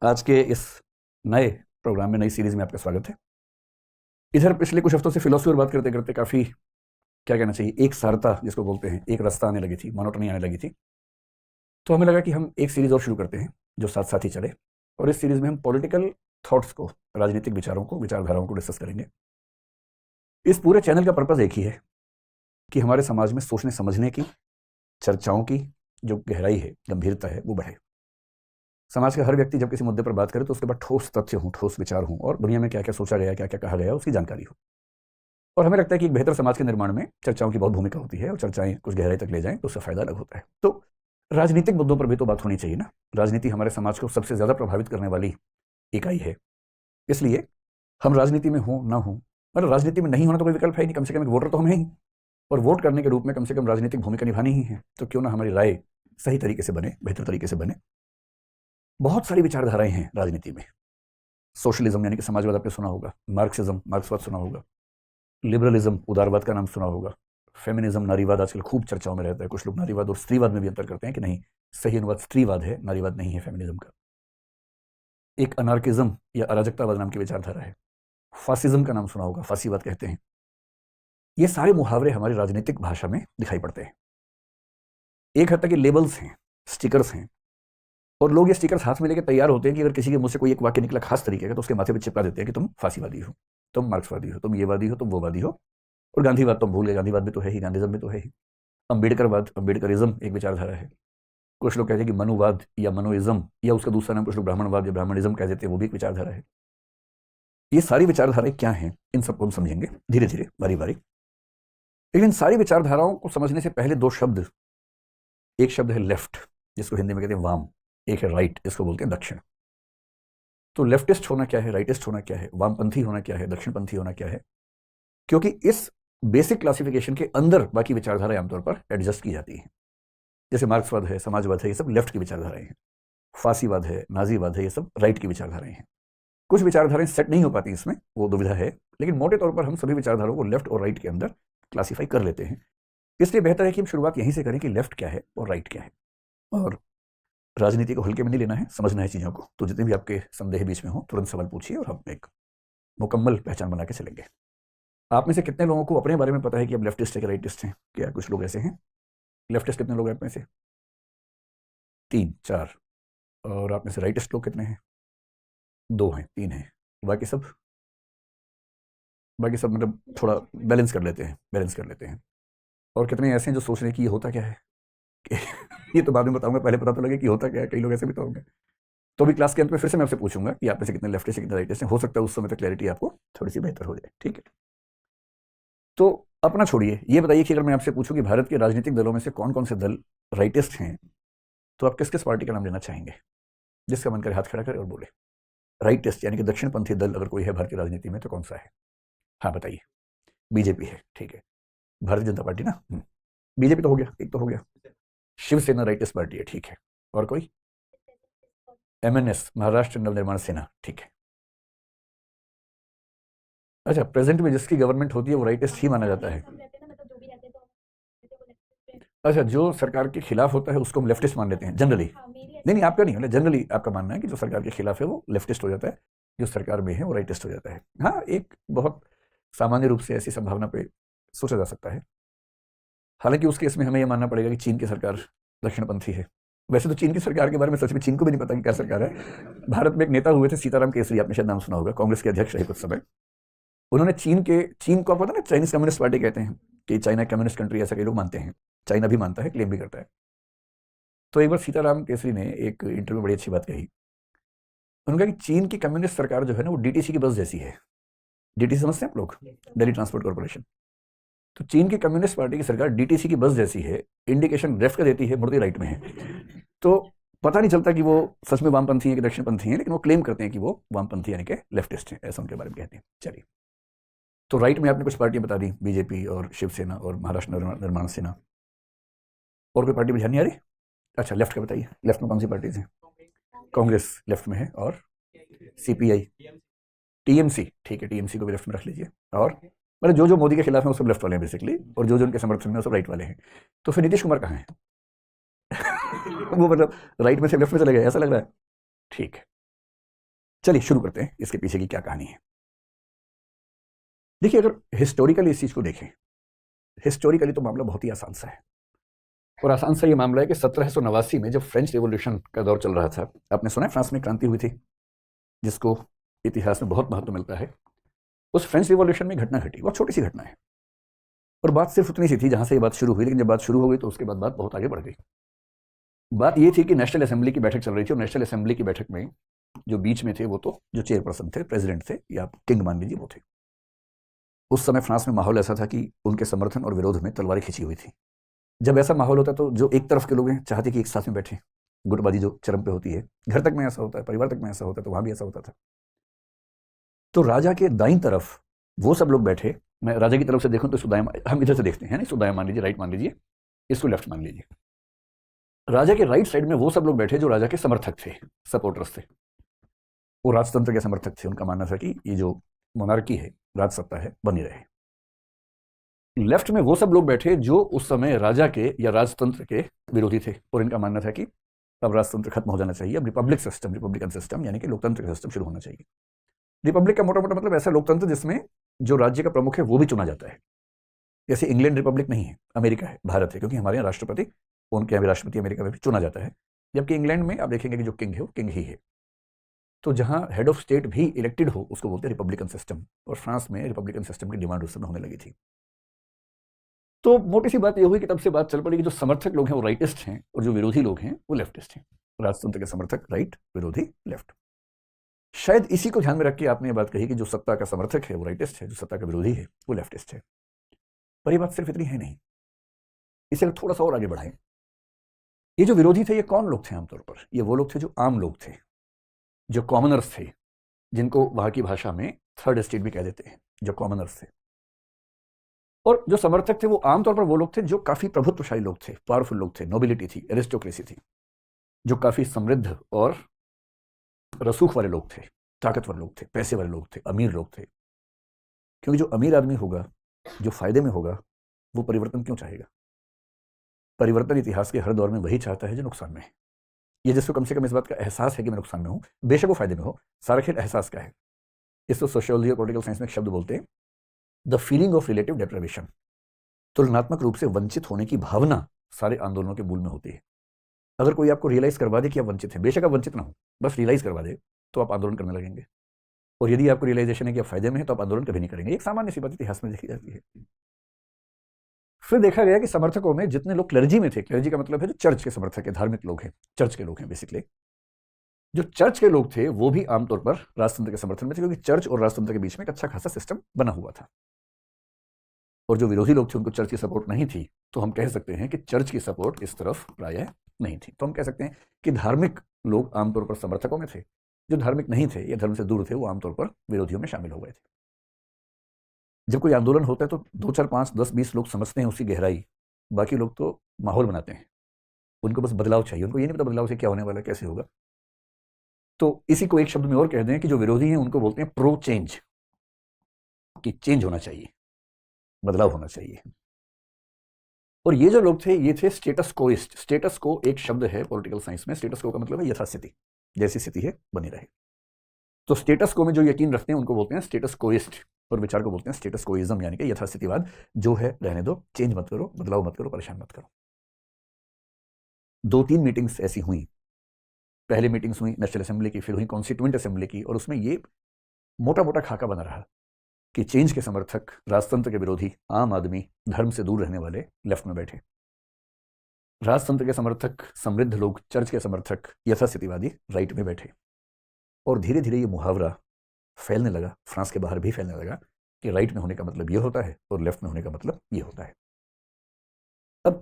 आज के इस नए प्रोग्राम में, नई सीरीज में आपका स्वागत है। इधर पिछले कुछ हफ्तों से फिलोसफी और बात करते करते काफ़ी, क्या कहना चाहिए, एक सारता जिसको बोलते हैं, एक रास्ता आने लगी थी, मोनोटनी आने लगी थी। तो हमें लगा कि हम एक सीरीज और शुरू करते हैं जो साथ साथ ही चले, और इस सीरीज में हम पॉलिटिकल थॉट्स को, राजनीतिक विचारों को, विचारधाराओं को डिस्कस करेंगे। इस पूरे चैनल का पर्पज़ एक ही है कि हमारे समाज में सोचने समझने की, चर्चाओं की जो गहराई है, गंभीरता है, वो बढ़े। समाज का हर व्यक्ति जब किसी मुद्दे पर बात करे तो उसके बाद ठोस तथ्य हों, ठोस विचार हों, और दुनिया में क्या क्या सोचा गया, क्या क्या कहा गया, उसकी जानकारी हो। और हमें लगता है कि एक बेहतर समाज के निर्माण में चर्चाओं की बहुत भूमिका होती है, और चर्चाएं कुछ गहराई तक ले जाएं तो उसका फायदा अलग होता है। तो राजनीतिक मुद्दों पर भी तो बात होनी चाहिए ना। राजनीति हमारे समाज को सबसे ज़्यादा प्रभावित करने वाली इकाई है। इसलिए हम राजनीति में हों ना हों, मतलब राजनीति में नहीं होना तो कोई विकल्प है ही नहीं, कम से कम एक वोटर तो हम हैं ही, और वोट करने के रूप में कम से कम राजनीतिक भूमिका निभानी ही है। तो क्यों ना हमारी राय सही तरीके से बने, बेहतर तरीके से बने। बहुत सारी विचारधाराएं हैं राजनीति में। सोशलिज्म यानी कि समाजवाद आपने सुना होगा, मार्क्सिज्म, मार्क्सवाद सुना होगा, लिबरलिज्म, उदारवाद का नाम सुना होगा, फेमिनिज्म, नारीवाद आजकल खूब चर्चाओं में रहता है। कुछ लोग नारीवाद और स्त्रीवाद में भी अंतर करते हैं कि नहीं, सही अनुवाद स्त्रीवाद है, नारीवाद नहीं है फेमिनिज्म का। एक अनार्किज्म या अराजकतावाद नाम की विचारधारा है। फासिज्म का नाम सुना होगा, फासीवाद कहते हैं। ये सारे मुहावरे हमारी राजनीतिक भाषा में दिखाई पड़ते हैं। एक हद तक ये लेबल्स हैं, स्टिकर्स हैं, और लोग ये स्टिकर्स हाथ में लेके तैयार होते हैं कि अगर किसी के मुंह से कोई एक वाक्य निकला खास तरीके का तो उसके माथे पे चिपका देते हैं कि तुम फांसीवादी हो, तुम मार्क्सवादी हो, तुम ये वादी हो, तुम वो वादी हो। और गांधीवाद तो भूल गए, गांधीवाद भी तो है ही, गांधीज्म भी तो है ही। अम्बेडकरवाद, अम्बेडकरिज्म एक विचारधारा है। कुछ लोग कहते हैं कि मनुवाद या मनोइज्म, या उसका दूसरा नाम कुछ लोग ब्राह्मणवाद या ब्राह्मणिज्म कह देते हैं, वो भी एक विचारधारा है। ये सारी विचारधाराएं क्या हैं, इन सबको हम समझेंगे धीरे धीरे, बारी बारी। लेकिन सारी विचारधाराओं को समझने से पहले दो शब्द, एक शब्द है लेफ्ट जिसको हिंदी में कहते हैं वाम, एक है राइट जिसको बोलते हैं दक्षिण। तो लेफ्टिस्ट होना क्या है, राइटिस्ट होना क्या है, वामपंथी होना क्या है, दक्षिणपंथी होना क्या है, क्योंकि इस बेसिक क्लासिफिकेशन के अंदर बाकी विचारधाराएं आमतौर पर एडजस्ट की जाती हैं। जैसे मार्क्सवाद है, समाजवाद है, ये सब लेफ्ट की विचारधाराएं हैं। फासीवाद है, नाजीवाद है, ये सब राइट की विचारधाराएं हैं। कुछ विचारधाराएं सेट नहीं हो पाती इसमें, वो दुविधा है, लेकिन मोटे तौर पर हम सभी विचारधाराओं को लेफ्ट और राइट के अंदर क्लासीफाई कर लेते हैं। इसलिए बेहतर है कि हम शुरुआत यहीं से करें कि लेफ्ट क्या है और राइट क्या है। और राजनीति को हल्के में नहीं लेना है, समझना है चीज़ों को। तो जितने भी आपके संदेह बीच में हो, तुरंत सवाल पूछिए और हम एक मुकम्मल पहचान बना के चलेंगे। आप में से कितने लोगों को अपने बारे में पता है कि आप लेफ्टिस्ट है कि राइटिस्ट हैं? क्या कुछ लोग ऐसे हैं? लेफ्टिस्ट कितने लोग हैं आप में से? 3, 4। और आप में से राइटिस्ट लोग कितने हैं? 2 हैं, 3 हैं। बाकी सब, बाकी सब मतलब थोड़ा बैलेंस कर लेते हैं, बैलेंस कर लेते हैं। और कितने ऐसे हैं जो सोच रहे हैं कि ये होता क्या है? ये तो बाद में बताऊंगा, पहले पता तो लगे कि होता क्या है। कई लोग ऐसे भी तो होंगे। तो अभी क्लास के अंत में फिर से मैं आपसे पूछूंगा कि आप में से कितने लेफ्टिस्ट है, कितने राइटिस्ट हैं। हो सकता है उस समय तक क्लैरिटी आपको थोड़ी सी बेहतर हो जाए, ठीक है? तो अपना छोड़िए, ये बताइए कि अगर मैं आपसे पूछूं कि भारत के राजनीतिक दलों में से कौन कौन से दल राइटिस्ट हैं, तो आप किस किस पार्टी का नाम लेना चाहेंगे? जिसका मन करे हाथ खड़ा करे और बोले। राइटिस्ट यानी कि दक्षिणपंथी दल अगर कोई है भारतीय राजनीति में तो कौन सा है? हाँ बताइए। बीजेपी है, ठीक है। भारतीय जनता पार्टी ना। बीजेपी तो हो गया, एक तो हो गया। शिवसेना राइटिस्ट पार्टी है, ठीक है। और कोई? एमएनएस, महाराष्ट्र नवनिर्माण सेना, ठीक है। अच्छा, प्रेजेंट में जिसकी गवर्नमेंट होती है वो राइटिस्ट ही माना जाता है? अच्छा, जो सरकार के खिलाफ होता है उसको हम लेफ्टिस्ट मान लेते हैं जनरली? नहीं नहीं, आपका नहीं, मतलब जनरली आपका मानना है कि जो सरकार के खिलाफ है वो लेफ्टिस्ट हो जाता है, जो सरकार में है वो राइटिस्ट हो जाता है। हाँ, एक बहुत सामान्य रूप से ऐसी संभावना पे सोचा जा सकता है। हालांकि उस केस में हमें यह मानना पड़ेगा कि चीन की सरकार दक्षिणपंथी है। वैसे तो चीन की सरकार के बारे में सच में चीन को भी नहीं पता कि क्या सरकार है। भारत में एक नेता हुए थे सीताराम केसरी, आपने शायद नाम सुना होगा, कांग्रेस के अध्यक्ष रहे कुछ समय। उन्होंने चीन को, आप पता ना, चाइनीज कम्युनिस्ट पार्टी कहते हैं कि चाइना कम्युनिस्ट कंट्री, ऐसा कई लोग मानते हैं। चाइना भी मानता है, क्लेम भी करता है। तो एक बार सीताराम केसरी ने एक इंटरव्यू में बड़ी अच्छी बात कही। उन्होंने कहा कि चीन की कम्युनिस्ट सरकार जो है ना वो डीटीसी की बस जैसी है। डीटीसी समझते हैं आप लोग? Delhi transport corporation. तो चीन की कम्युनिस्ट पार्टी की सरकार डीटीसी की बस जैसी है, इंडिकेशन लेफ्ट का देती है, मुड़ती राइट में है। तो पता नहीं चलता कि वो सच में वामपंथी है कि दक्षिणपंथी है, लेकिन वो क्लेम करते हैं कि वो वामपंथी यानी कि लेफ्टिस्ट हैं, ऐसा उनके बारे में कहते हैं। चलिए, तो राइट में आपने कुछ पार्टियां बता दी, बीजेपी और शिवसेना और महाराष्ट्र निर्माण सेना। और कोई पार्टी में ध्यान नहीं आ रही? अच्छा, लेफ्ट का बताइए, लेफ्ट में कौन सी पार्टीज हैं? कांग्रेस लेफ्ट में है, और सीपीआई, टीएमसी, ठीक है, टीएमसी को भी लेफ्ट में रख लीजिए। और मतलब जो जो मोदी के खिलाफ है वो सब लेफ्ट वाले हैं बेसिकली, और जो जो उनके समर्थन में वो सब राइट वाले हैं। तो फिर नीतीश कुमार कहाँ है? वो मतलब राइट में से लेफ्ट में चले गए, ऐसा लग रहा है। ठीक है, चलिए शुरू करते हैं, इसके पीछे की क्या कहानी है। देखिए, अगर हिस्टोरिकली इस चीज को देखें, हिस्टोरिकली तो मामला बहुत ही आसान सा है। और आसान सा ये मामला है कि 1789 में जब फ्रेंच रिवॉल्यूशन का दौर चल रहा था, आपने सुना है फ्रांस में क्रांति हुई थी, जिसको इतिहास में बहुत महत्व मिलता है। उस फ्रेंच रिवॉल्यूशन में घटना घटी, बहुत छोटी सी घटना है, और बात सिर्फ उतनी सी थी जहां से ये बात शुरू हुई। लेकिन जब बात शुरू हो गई तो उसके बाद बात बहुत आगे बढ़ गई। बात ये थी कि नेशनल असेंबली की बैठक चल रही थी, और नेशनल असेंबली की बैठक में जो बीच में थे वो तो जो चेयरपर्सन थे, प्रेसिडेंट थे, या किंग मान लीजिए, वो थे। उस समय फ्रांस में माहौल ऐसा था कि उनके समर्थन और विरोध में तलवारें खिंची हुई थी। जब ऐसा माहौल होता है तो जो एक तरफ के लोग हैं चाहते कि एक साथ में बैठे, गुटबाजी जो चरम पे होती है, घर तक में ऐसा होता है, परिवार तक में ऐसा होता है, तो वहां भी ऐसा होता था। तो राजा के दाईं तरफ वो सब लोग बैठे, मैं राजा की तरफ से देखूं तो इसको दाएं, हम इधर से देखते हैं ना, इसको दाएं मान लीजिए, राइट मान लीजिए, इसको लेफ्ट मान लीजिए। राजा के राइट साइड में वो सब लोग बैठे जो राजा के समर्थक थे, सपोर्टर्स थे, वो राजतंत्र के समर्थक थे। उनका मानना था कि ये जो मोनार्की है, राजसत्ता है, बनी रहे। लेफ्ट में वो सब लोग बैठे जो उस समय राजा के या राजतंत्र के विरोधी थे, और इनका मानना था कि अब राजतंत्र खत्म हो जाना चाहिए, अब रिपब्लिक सिस्टम, रिपब्लिकन सिस्टम यानी कि लोकतंत्र का सिस्टम शुरू होना चाहिए। रिपब्लिक का मोटा मोटा मतलब ऐसा लोकतंत्र जिसमें जो राज्य का प्रमुख है वो भी चुना जाता है। जैसे इंग्लैंड रिपब्लिक नहीं है, अमेरिका है, भारत है, क्योंकि हमारे यहाँ राष्ट्रपति, उनके यहाँ भी राष्ट्रपति अमेरिका में भी चुना जाता है। जबकि इंग्लैंड में आप देखेंगे कि जो किंग है वो किंग ही है। तो जहां हेड ऑफ स्टेट भी इलेक्टेड हो उसको बोलते हैं रिपब्लिकन सिस्टम, और फ्रांस में रिपब्लिकन सिस्टम की डिमांड उस समय होने लगी थी। तो मोटी सी बात यह हुई कि तब से बात चल पड़ी कि जो समर्थक लोग हैं वो राइटिस्ट हैं, और जो विरोधी लोग हैं वो लेफ्टिस्ट हैं। राजतंत्र के समर्थक राइट, विरोधी लेफ्ट। शायद इसी को ध्यान में रख के आपने ये बात कही कि जो सत्ता का समर्थक है वो राइटिस्ट है, जो सत्ता का विरोधी है वो लेफ्टिस्ट है। पर ये बात सिर्फ इतनी है नहीं, इसे थोड़ा सा और आगे बढ़ाएं। ये जो विरोधी थे ये कौन लोग थे? आमतौर पर ये वो लोग थे जो आम लोग थे, जो कॉमनर्स थे, जिनको वहां की भाषा में थर्ड स्टेट भी कह देते हैं, जो कॉमनर्स थे। और जो समर्थक थे वो आमतौर पर वो लोग थे जो काफी प्रभुत्वशाली लोग थे, पावरफुल लोग थे, नोबिलिटी थी, एरिस्टोक्रेसी थी, जो काफी समृद्ध और रसूख वाले लोग थे, ताकतवर लोग थे, पैसे वाले लोग थे, अमीर लोग थे। क्योंकि जो अमीर आदमी होगा, जो फायदे में होगा, वो परिवर्तन क्यों चाहेगा? परिवर्तन इतिहास के हर दौर में वही चाहता है जो नुकसान में है। ये जिसको कम से कम इस बात का एहसास है कि मैं नुकसान में हूं, बेशक वो फायदे में हो, सारा खेल एहसास का है। इसको सोशियोलॉजी और पॉलिटिकल साइंस में एक शब्द बोलते हैं, the feeling of relative deprivation. तुलनात्मक रूप से वंचित होने की भावना सारे आंदोलनों के मूल में होती है। अगर कोई आपको रियलाइज करवा दे कि आप वंचित हैं, बेशक आप वंचित ना हो, बस रियलाइज करवा दे, तो आप आंदोलन करने लगेंगे। और यदि आपको रियलाइजेशन है कि आप फायदे में है तो आप आंदोलन कभी नहीं करेंगे। एक सामान्य सी बात इतिहास में देखी जाती है। फिर देखा गया कि समर्थकों में जितने लोग क्लर्जी में थे, क्लर्जी का मतलब है जो चर्च के समर्थक है, धार्मिक लोग हैं, चर्च के लोग हैं बेसिकली, जो चर्च के लोग थे वो भी आमतौर पर राजतंत्र के समर्थन में थे, क्योंकि चर्च और राजतंत्र के बीच में एक अच्छा खासा सिस्टम बना हुआ था। और जो विरोधी लोग थे उनको चर्च की सपोर्ट नहीं थी, तो हम कह सकते हैं कि चर्च की सपोर्ट इस तरफ प्रायः नहीं थी। तो हम कह सकते हैं कि धार्मिक लोग आमतौर पर समर्थकों में थे, जो धार्मिक नहीं थे या धर्म से दूर थे वो आमतौर पर विरोधियों में शामिल हो गए थे। जब कोई आंदोलन होता है तो 2, 4, 5, 10, 20 लोग समझते हैं उसकी गहराई, बाकी लोग तो माहौल बनाते हैं। उनको बस बदलाव चाहिए, उनको ये नहीं पता बदलाव से क्या होने वाला है, कैसे होगा। तो इसी को एक शब्द में और कह दें कि जो विरोधी हैं उनको बोलते हैं प्रो चेंज, कि चेंज होना चाहिए, बदलाव होना चाहिए। और ये जो लोग थे ये थे स्टेटस कोइस्ट। स्टेटस को एक शब्द है पॉलिटिकल साइंस में, स्टेटस को का मतलब है यथास्थिति, जैसी स्थिति है बनी रहे। तो स्टेटस को में जो यकीन रखते हैं उनको बोलते हैं स्टेटस कोइस्ट, और विचार को बोलते हैं स्टेटस कोइज्म, यानी कि यथास्थितिवाद। जो है रहने दो, चेंज मत करो, बदलाव मत करो, परेशान मत करो। 2-3 मीटिंग्स ऐसी हुई। पहली मीटिंग्स हुई नेशनल असेंबली की, फिर हुई कॉन्स्टिट्यूएंट असेंबली की, और उसमें ये मोटा मोटा खाका बना रहा कि चेंज के समर्थक, राजतंत्र के विरोधी, आम आदमी, धर्म से दूर रहने वाले लेफ्ट में बैठे, राजतंत्र के समर्थक, समृद्ध लोग, चर्च के समर्थक, यथास्थितिवादी राइट में बैठे। और धीरे धीरे ये मुहावरा फैलने लगा, फ्रांस के बाहर भी फैलने लगा, कि राइट में होने का मतलब ये होता है और लेफ्ट में होने का मतलब ये होता है।